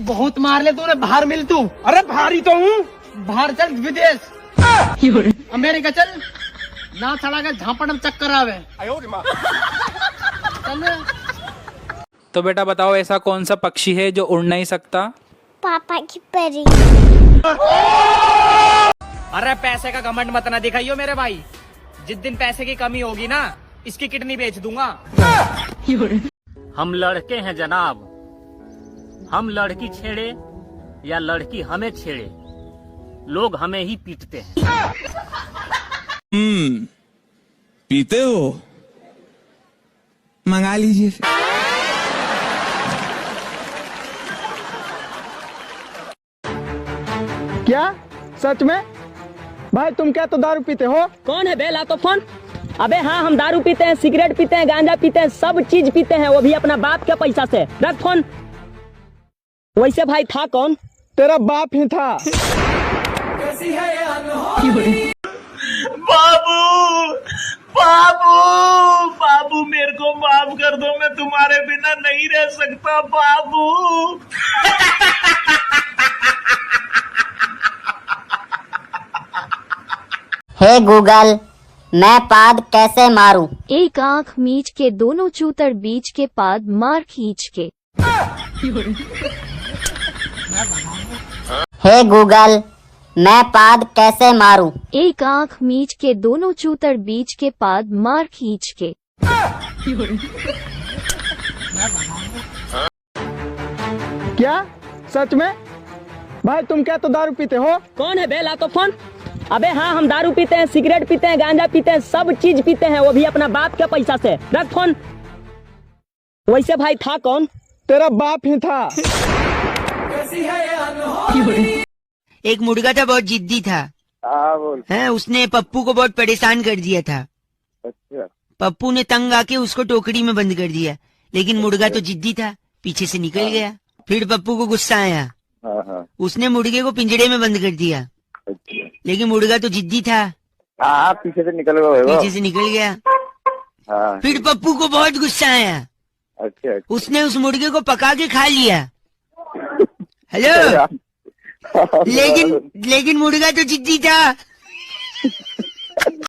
बहुत मार ले तूने, बाहर मिल तू। अरे भारी तो हूँ। बाहर चल विदेश, अमेरिका चल, ना चढ़ा कर झापड़ में चक्कर आवे। चल। तो बेटा बताओ, ऐसा कौन सा पक्षी है जो उड़ नहीं सकता? पापा की परी। अरे पैसे का घमंड मत ना दिखाइयो मेरे भाई, जिस दिन पैसे की कमी होगी ना, इसकी किडनी बेच दूंगा। हम लड़के हैं जनाब, हम लड़की छेड़े या लड़की हमें छेड़े, लोग हमें ही पीटते हैं। पीते हो? मंगा लीजिए। क्या सच में? भाई तुम क्या तो दारू पीते हो? कौन है बेला तो फोन? अबे हाँ, हम दारू पीते हैं, सिगरेट पीते हैं, गांजा पीते हैं, सब चीज पीते हैं, वो भी अपना बाप के पैसा से। रख फोन। वैसे भाई था कौन? तेरा बाप ही था। बाबू बाबू बाबू, मेरे को माफ कर दो, मैं तुम्हारे बिना नहीं रह सकता बाबू। हे गूगल, मैं पाद कैसे मारूं? एक आंख मीच के दोनों चूतर बीच के पाद मार खींच के। हे गूगल, मैं पाद कैसे मारूं? एक आंख मीच के दोनों चूतर बीच के पाद मार खींच के। क्या सच में? भाई तुम क्या तो दारू पीते हो? कौन है बेला तो फोन? अबे हाँ, हम दारू पीते हैं, सिगरेट पीते हैं, गांजा पीते हैं, सब चीज पीते हैं, वो भी अपना बाप के पैसा से। रख फोन। वैसे भाई था कौन? तेरा बाप ही था। एक मुर्गा था, बहुत जिद्दी था। है, उसने पप्पू को बहुत परेशान कर दिया था। अच्छा। पप्पू ने तंग आके उसको टोकरी में बंद कर दिया, लेकिन मुर्गा तो जिद्दी था, पीछे से निकल गया। फिर पप्पू को गुस्सा आया, उसने मुर्गे को पिंजरे में बंद कर दिया। अच्छा। लेकिन मुर्गा तो जिद्दी था, पीछे से निकल गया। पीछे से निकल गया। फिर पप्पू को बहुत गुस्सा आया। अच्छा। उसने उस मुर्गे को पका के खा लिया। हेलो। लेकिन मुर्गा तो जिद्दी था।